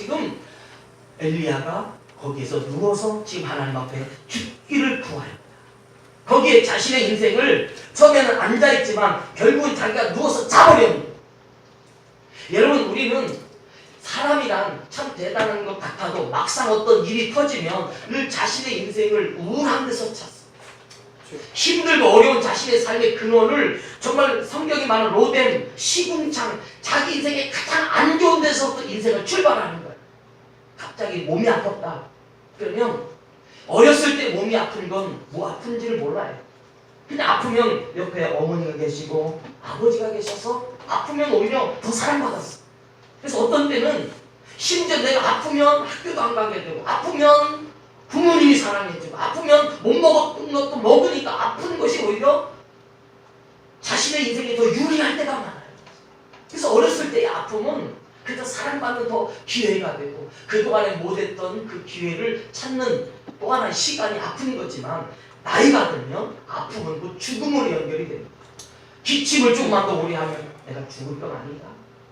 지금 엘리야가 거기에서 누워서 지금 하나님 앞에 죽기를 구하였다. 거기에 자신의 인생을 처음에는 앉아있지만 결국은 자기가 누워서 자버렸습니다. 여러분, 우리는 사람이란 참 대단한 것 같아도 막상 어떤 일이 터지면 늘 자신의 인생을 우울한 데서 찾습니다. 힘들고 어려운 자신의 삶의 근원을 정말 성경이 말하는 로뎀, 시궁창, 자기 인생의 가장 안 좋은 데서부터 인생을 출발하는 거예요. 갑자기 몸이 아팠다. 그러면 어렸을 때 몸이 아픈 건 뭐 아픈지를 몰라요. 근데 아프면 옆에 어머니가 계시고 아버지가 계셔서 아프면 오히려 더 사랑받았어. 그래서 어떤 때는 심지어 내가 아프면 학교도 안 가게 되고 아프면 부모님이 사랑해주고 아프면 못 먹었던 것도 먹으니까 아픈 것이 오히려 자신의 인생에 더 유리할 때가 많아요. 그래서 어렸을 때의 아픔은 그저 사랑받는 더 기회가 되고 그동안에 못했던 그 기회를 찾는 또 하나의 시간이 아픈 거지만 나이가 들면 아픔은 그 죽음으로 연결이 됩니다. 기침을 조금만 더 오래 하면 내가 죽을 건 아니다.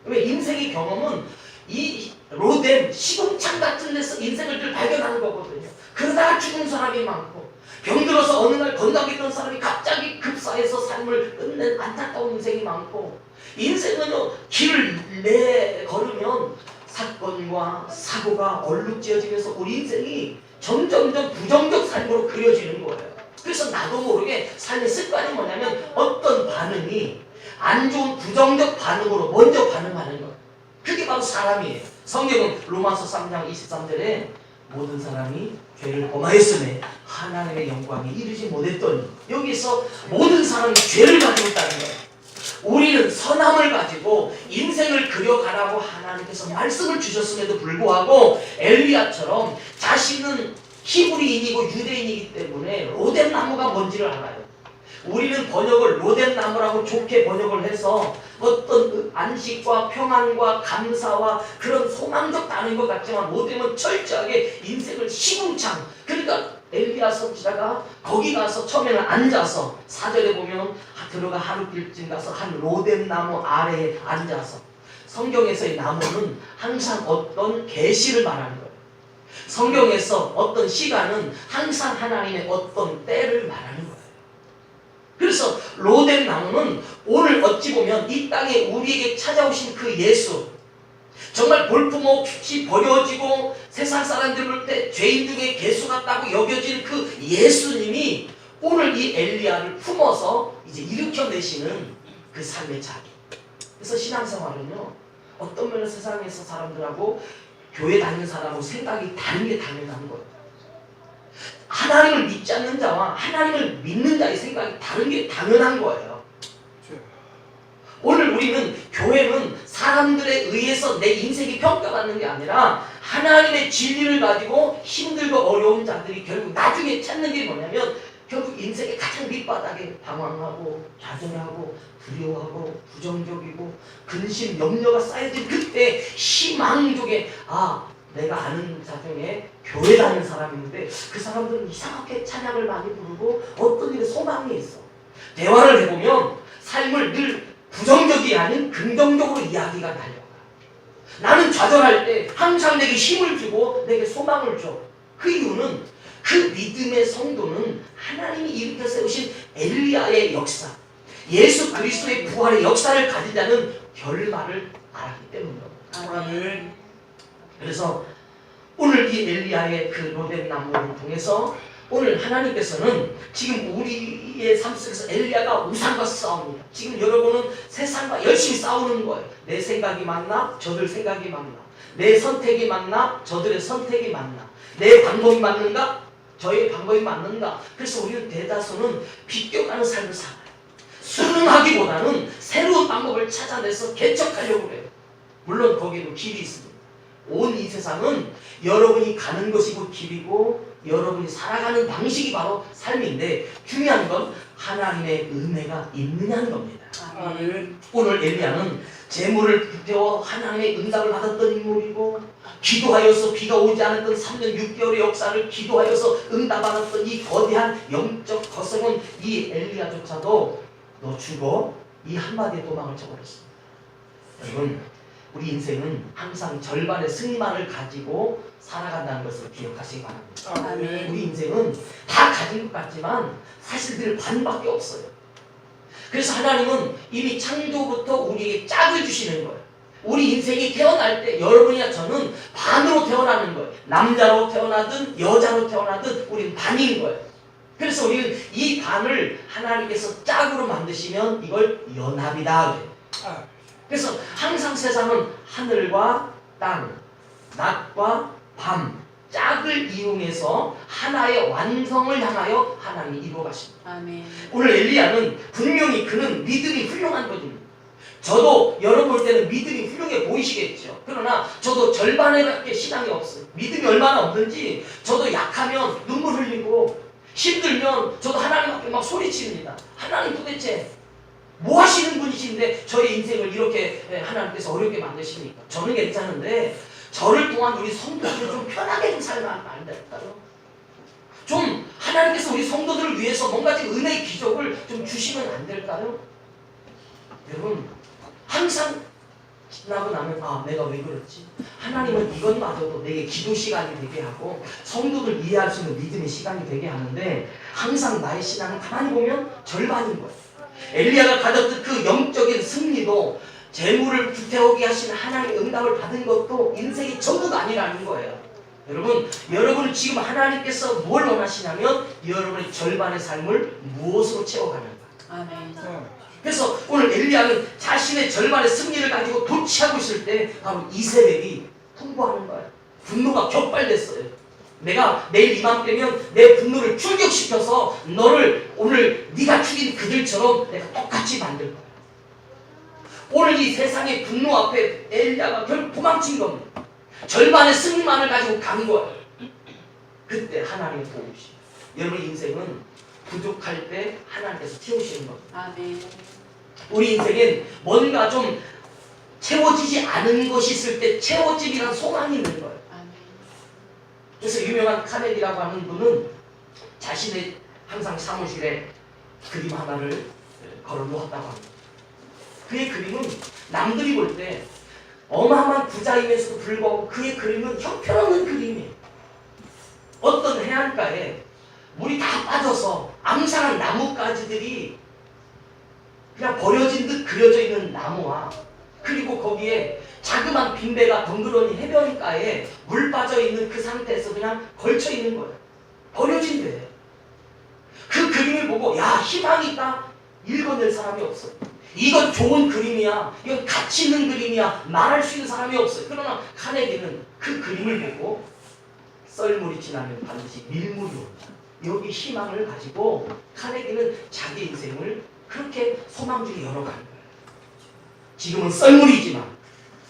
왜 인생의 경험은 이 로뎀, 시궁창 같은 데서 인생을 늘 발견하는 거거든요. 그러다가 죽은 사람이 많고 병들어서 어느 날 건강했던 사람이 갑자기 급사해서 삶을 끝낸 안타까운 인생이 많고 인생은요, 길을 걸으면 사건과 사고가 얼룩지어지면서 우리 인생이 점점점 부정적 삶으로 그려지는 거예요. 그래서 나도 모르게 삶의 습관이 뭐냐면 어떤 반응이 안 좋은 부정적 반응으로 먼저 반응하는 거예요. 그게 바로 사람이에요. 성경은 로마서 3장 23절에 모든 사람이 죄를 범하였으며 하나님의 영광에 이르지 못했더니 여기서 모든 사람이 죄를 가지고 있다는 거예요. 우리는 선함을 가지고 인생을 그려가라고 하나님께서 말씀을 주셨음에도 불구하고 엘리야처럼 자신은 히브리인이고 유대인이기 때문에 로뎀 나무가 뭔지를 알아요. 우리는 번역을 로뎀 나무라고 좋게 번역을 해서 어떤 안식과 평안과 감사와 그런 소망적 단어인 것 같지만 로뎀은 철저하게 인생을 시궁창, 그러니까 엘리야 선지자가 거기 가서 처음에는 앉아서 4절에 보면 들어가 하루길쯤 가서 한 로뎀 나무 아래에 앉아서 성경에서의 나무는 항상 어떤 계시를 말하는 거예요. 성경에서 어떤 시간은 항상 하나님의 어떤 때를 말하는 거예요. 그래서 로뎀 나무는 오늘 어찌 보면 이 땅에 우리에게 찾아오신 그 예수, 정말 볼품없이 버려지고 세상 사람들 볼 때 죄인 중에 개수 같다고 여겨진 그 예수님이 오늘 이 엘리야를 품어서 이제 일으켜내시는 그 삶의 자리. 그래서 신앙생활은요, 어떤 면에서 세상에서 사람들하고 교회 다니는 사람하고 생각이 다른 게 당연한 거예요. 하나님을 믿지 않는 자와 하나님을 믿는 자의 생각이 다른 게 당연한 거예요. 오늘 우리는 교회는 사람들에 의해서 내 인생이 평가받는 게 아니라 하나님의 진리를 가지고 힘들고 어려운 자들이 결국 나중에 찾는 게 뭐냐면 결국 인생의 가장 밑바닥에 방황하고 좌절하고 두려워하고 부정적이고 근심 염려가 쌓여진 그때 희망적에 내가 아는 자 중에 교회 다니는 사람이 있는데 그 사람들은 이상하게 찬양을 많이 부르고 어떤 일에 소망이 있어. 대화를 해보면 삶을 늘 부정적이 아닌 긍정적으로 이야기가 달려가. 나는 좌절할 때 항상 내게 힘을 주고 내게 소망을 줘. 그 이유는 그 믿음의 성도는 하나님이 일으켜 세우신 엘리야의 역사, 예수 그리스도의 부활의 역사를 가지자는 결말을 알았기 때문이에요. 그래서 오늘 이 엘리야의 그 로뎀 나무를 통해서 오늘 하나님께서는 지금 우리의 삶 속에서 엘리야가 우상과 싸웁니다. 지금 여러분은 세상과 열심히 싸우는 거예요. 내 생각이 맞나? 저들 생각이 맞나? 내 선택이 맞나? 저들의 선택이 맞나? 내 방법이 맞는가? 저의 방법이 맞는가? 그래서 우리는 대다수는 비껴가는 삶을 살아요. 순응하기보다는 새로운 방법을 찾아내서 개척하려고 해요. 물론 거기에도 길이 있습니다. 온 이 세상은 여러분이 가는 것이고 길이고 여러분이 살아가는 방식이 바로 삶인데 중요한 건 하나님의 은혜가 있느냐는 겁니다. 오늘 엘리야는 재물을 불태워 하나님의 응답을 받았던 인물이고 기도하여서 비가 오지 않았던 3년 6개월의 역사를 기도하여서 응답받았던 이 거대한 영적 거성은 이 엘리야조차도 너 죽어 이 한마디에 도망을 쳐버렸습니다. 여러분, 우리 인생은 항상 절반의 승리만을 가지고 살아간다는 것을 기억하시기 바랍니다. 아멘. 우리 인생은 다 가진 것 같지만 사실 늘 반밖에 없어요. 그래서 하나님은 이미 창조부터 우리에게 짝을 주시는 거예요. 우리 인생이 태어날 때 여러분이나 저는 반으로 태어나는 거예요. 남자로 태어나든 여자로 태어나든 우리는 반인 거예요. 그래서 우리는 이 반을 하나님께서 짝으로 만드시면 이걸 연합이다 그래요. 그래서 항상 세상은 하늘과 땅, 낮과 밤, 짝을 이용해서 하나의 완성을 향하여 하나님이 이루어 가십니다. 아멘. 오늘 엘리야는 분명히 그는 믿음이 훌륭한 분입니다. 저도 여러분 볼 때는 믿음이 훌륭해 보이시겠죠. 그러나 저도 절반에밖에 신앙이 없어요. 믿음이 얼마나 없는지 저도 약하면 눈물 흘리고 힘들면 저도 하나님 앞에 막 소리칩니다. 하나님 도대체 뭐 하시는 분이신데 저의 인생을 이렇게 하나님께서 어렵게 만드십니까? 저는 괜찮은데 저를 통한 우리 성도들을 좀 편하게 좀 살면 안 될까요? 좀 하나님께서 우리 성도들을 위해서 뭔가 좀 은혜의 기적을 좀 주시면 안 될까요? 여러분 항상 지나고 나면 아 내가 왜 그랬지? 하나님은 이것마저도 내게 기도 시간이 되게 하고 성도들 이해할 수 있는 믿음의 시간이 되게 하는데 항상 나의 신앙은 가만히 보면 절반인 거예요. 엘리야가 가졌던 그 영적인 승리도 재물을 불태우게 하신 하나님의 응답을 받은 것도 인생이 전부가 아니라는 거예요. 여러분은 지금 하나님께서 뭘 원하시냐면 여러분의 절반의 삶을 무엇으로 채워가는가. 아멘. 그래서 오늘 엘리야는 자신의 절반의 승리를 가지고 도취하고 있을 때 바로 이세벨이 통보하는 거예요. 분노가 격발됐어요. 내가 내일 이맘때면 내 분노를 출격시켜서 너를 오늘 네가 죽인 그들처럼 내가 똑같이 만들 거야. 오늘 이 세상의 분노 앞에 엘리야가 결국 도망친 겁니다. 절반의 승리만을 가지고 간 거예요. 그때 하나님의 도우시. 여러분 인생은 부족할 때 하나님께서 채우시는 겁니다. 아멘. 우리 인생엔 뭔가 좀 채워지지 않은 것이 있을 때 채워짐이란 소망이 있는 거예요. 아멘. 그래서 유명한 카네기라고 하는 분은 자신의 항상 사무실에 그림 하나를 걸어 놓았다고 합니다. 그의 그림은 남들이 볼 때 어마어마한 부자임에서도 불구하고 그의 그림은 형편없는 그림이에요. 어떤 해안가에 물이 다 빠져서 앙상한 나뭇가지들이 그냥 버려진 듯 그려져 있는 나무와 그리고 거기에 자그만 빈배가 덩그러니 해변가에 물 빠져 있는 그 상태에서 그냥 걸쳐 있는 거예요. 버려진 데예요. 그 그림을 보고 야 희망이 있다 읽어낼 사람이 없어요. 이건 좋은 그림이야, 이건 가치 있는 그림이야 말할 수 있는 사람이 없어요. 그러나 카네기는 그 그림을 보고 썰물이 지나면 반드시 밀물이 온다. 여기 희망을 가지고 카네기는 자기 인생을 그렇게 소망주에 열어가는 거예요. 지금은 썰물이지만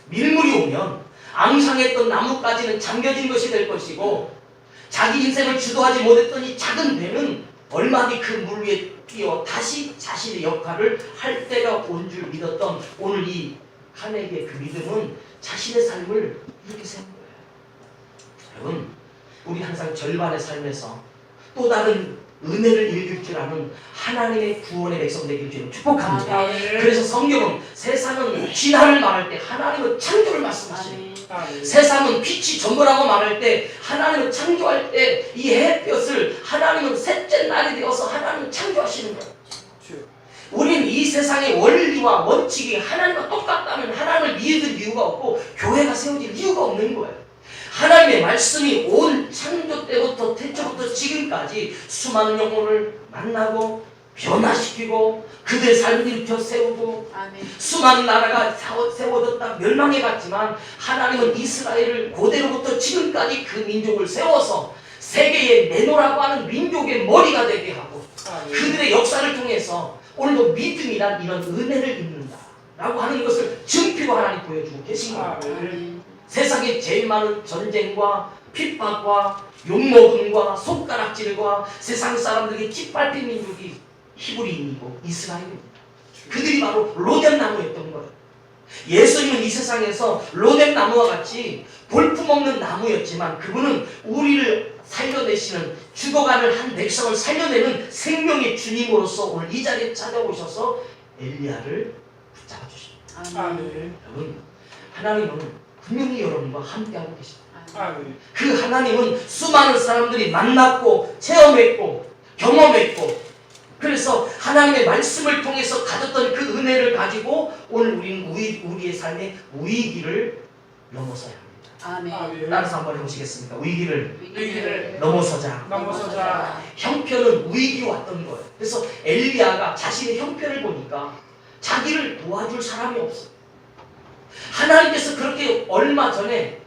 밀물이 오면 앙상했던 나뭇가지는 잠겨진 것이 될 것이고 자기 인생을 주도하지 못했던 이 작은 배는 얼마든지 그 물 위에 뛰어 다시 자신의 역할을 할 때가 온 줄 믿었던 오늘 이 카네기의 그 믿음은 자신의 삶을 이렇게 세운 거예요. 여러분 우리 항상 절반의 삶에서 또 다른 은혜를 읽을 줄 아는 하나님의 구원의 백성 되길 주님 축복합니다. 아멘. 그래서 성경은 세상은 진화를 말할 때 하나님은 창조를 말씀하십니다. 세상은 빛이 전부라고 말할 때 하나님은 창조할 때 이 햇볕을 하나님은 셋째 날이 되어서 하나님은 창조하시는 거예요. 우리는 이 세상의 원리와 원칙이 하나님과 똑같다면 하나님을 믿을 이유가 없고 교회가 세워질 이유가 없는 거예요. 하나님의 말씀이 온 창조 때부터 태초부터 지금까지 수많은 영혼을 만나고 변화시키고 그들의 삶을 일으켜 세우고 아멘. 수많은 나라가 세워졌다 멸망해갔지만 하나님은 이스라엘을 고대로부터 지금까지 그 민족을 세워서 세계에 내놓으라고 하는 민족의 머리가 되게 하고 그들의 역사를 통해서 오늘도 믿음이란 이런 은혜를 입는다 라고 하는 것을 증표로 하나님 보여주고 계신 겁니다. 아멘. 세상에 제일 많은 전쟁과 핍박과 욕먹음과 손가락질과 세상 사람들에게 짓밟힌 민족이 히브리인이고 이스라엘입니다. 그들이 바로 로뎀나무였던 거예요. 예수님은 이 세상에서 로뎀나무와 같이 볼품없는 나무였지만 그분은 우리를 살려내시는 죽어가는 한 백성을 살려내는 생명의 주님으로서 오늘 이 자리에 찾아오셔서 엘리야를 붙잡아 주십니다. 아멘. 여러분 하나님은 분명히 여러분과 함께하고 계십니다. 아멘. 그 하나님은 수많은 사람들이 만났고 체험했고 경험했고, 그래서 하나님의 말씀을 통해서 가졌던 그 은혜를 가지고 오늘 우리는 우리의 삶의 위기를 넘어서야 합니다. 아멘. 따라서 한번 해보시겠습니까? 위기를 위기를 넘어서자. 넘어서자. 형편은 위기 왔던 거예요. 그래서 엘리야가 자신의 형편을 보니까 자기를 도와줄 사람이 없어요. 하나님께서 그렇게 얼마 전에,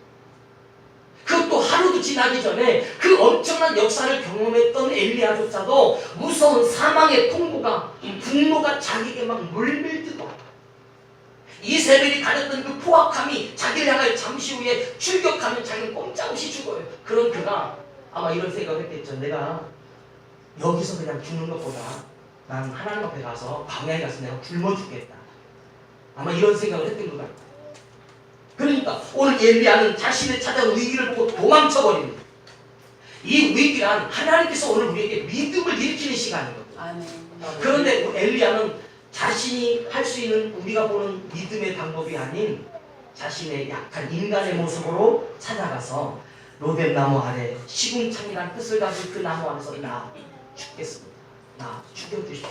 그것도 하루도 지나기 전에 그 엄청난 역사를 경험했던 엘리야조차도 무서운 사망의 통보가, 분노가 자기에게 막 물밀듯 와. 이세벨이 가졌던 그 포악함이 자기를 향하여 잠시 후에 출격하면 자기는 꼼짝없이 죽어요. 그런 그가 아마 이런 생각을 했겠죠. 내가 여기서 그냥 죽는 것보다 난 하나님 앞에 가서 광야에 가서 내가 굶어 죽겠다. 아마 이런 생각을 했던 것 같아요. 그러니까 오늘 엘리야는 자신의 찾아온 위기를 보고 도망쳐버립니다. 이 위기란 하나님께서 오늘 우리에게 믿음을 일으키는 시간이거든요. 아멘. 그런데 엘리야는 자신이 할 수 있는, 우리가 보는 믿음의 방법이 아닌 자신의 약한 인간의 모습으로 찾아가서 로뎀나무 아래 시궁창이란 뜻을 가진 그 나무 안에서 나 죽겠습니다. 나 죽여주십시오.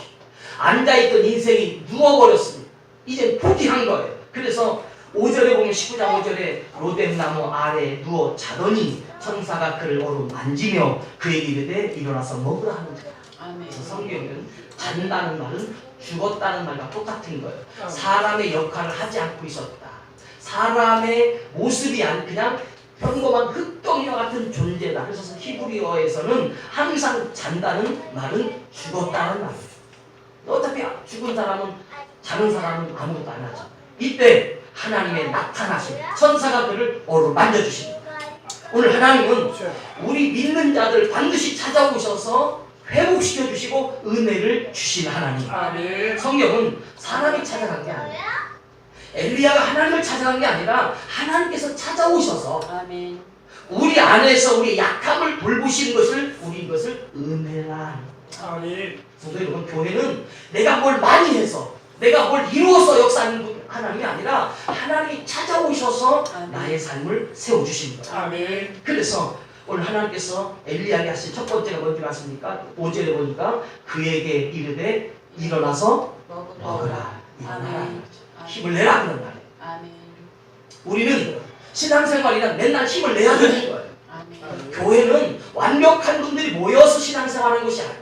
앉아있던 인생이 누워버렸습니다. 이제 포기한 거예요. 그래서 5절에 보면 19장 5절에 로뎀나무 아래 누워 자더니 천사가 그를 어루만지며 그에게 이르되 일어나서 먹으라 하는지라. 아멘. 그래서 성경은 잔다는 말은 죽었다는 말과 똑같은 거예요. 사람의 역할을 하지 않고 있었다. 사람의 모습이 아닌 그냥 평범한 흙덩이와 같은 존재다. 그래서 히브리어에서는 항상 잔다는 말은 죽었다는 말이에요. 어차피 죽은 사람은, 자는 사람은 아무것도 안 하죠. 이때 하나님의 나타나심, 천사가 그를 어루 만져주십니다. 오늘 하나님은 우리 믿는 자들 반드시 찾아오셔서 회복시켜 주시고 은혜를 주신 하나님. 아멘. 성경은 사람이 찾아간 게 아니에요. 엘리야가 하나님을 찾아간 게 아니라 하나님께서 찾아오셔서 아멘. 우리 안에서 우리의 약함을 돌보시는 것을, 우리 이것을 은혜라 합니다. 아멘. 성도 여러분, 교회는 내가 뭘 많이 해서, 내가 뭘 이루어서 역사하는 하나님이 아니라 하나님이 찾아오셔서 아멘. 나의 삶을 세워주신 거예요. 아멘. 그래서 오늘 하나님께서 엘리야에게 하신 첫 번째가 뭔지 아십니까? 5절에 보니까 그에게 이르되 일어나서 먹으라. 일어나라. 아멘. 힘을 내라 그런 말이에요. 아멘. 우리는 신앙생활이란 맨날 힘을 내야 되는 거예요. 아멘. 교회는 완벽한 분들이 모여서 신앙생활하는 것이 아니에요.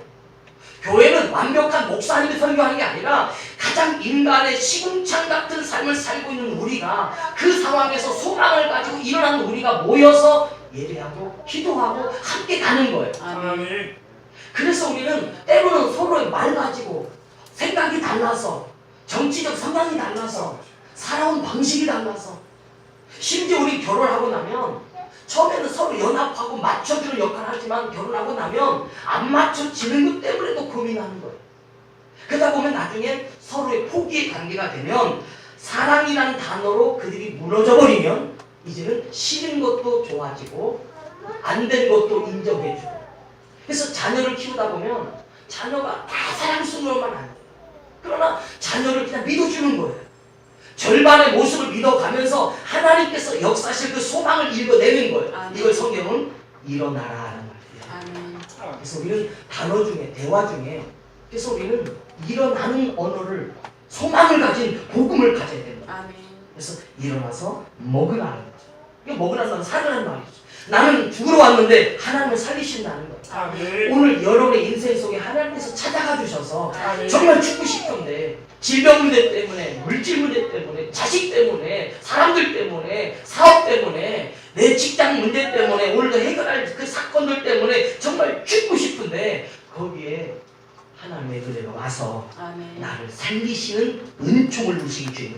교회는 완벽한 목사님이 설교하는 게 아니라 가장 인간의 시궁창 같은 삶을 살고 있는 우리가, 그 상황에서 소망을 가지고 일어나는 우리가 모여서 예배하고 기도하고 함께 가는 거예요. 아멘. 그래서 우리는 때로는 서로의 말 가지고 생각이 달라서, 정치적 성향이 달라서, 살아온 방식이 달라서, 심지어 우리 결혼하고 나면 처음에는 서로 연합하고 맞춰주는 역할을 하지만 결혼하고 나면 안 맞춰지는 것 때문에도 고민하는 거예요. 그러다 보면 나중에 서로의 포기의 관계가 되면 사랑이라는 단어로 그들이 무너져 버리면 이제는 싫은 것도 좋아지고 안 된 것도 인정해주고, 그래서 자녀를 키우다 보면 자녀가 다 사랑스러워만 안 돼요. 그러나 자녀를 그냥 믿어주는 거예요. 절반의 모습을 믿어가면서 하나님께서 역사하실 그 소망을 읽어내는 거예요. 아멘. 이걸 성경은 일어나라라는 말이에요. 아멘. 그래서 우리는 단어 중에, 대화 중에, 그래서 우리는 일어나는 언어를, 소망을 가진 복음을 가져야 된다. 아멘. 그래서 일어나서 먹으라는 거죠. 이게 먹으라는 건 살으라는 말이죠. 나는 죽으러 왔는데 하나님을 살리신다는 거예요. 아멘. 오늘 여러분의 인생 속에 하나님께서 찾아가 주셔서 아멘. 정말 죽고 싶던데 질병 문제 때문에, 물질 문제 때문에, 자식 때문에, 사람들 때문에, 사업 때문에, 내 직장 문제 때문에, 오늘도 해결할 그 사건들 때문에 정말 죽고 싶은데 거기에 하나님의 은혜가 와서 아멘. 나를 살리시는 은총을 누리시기 주님을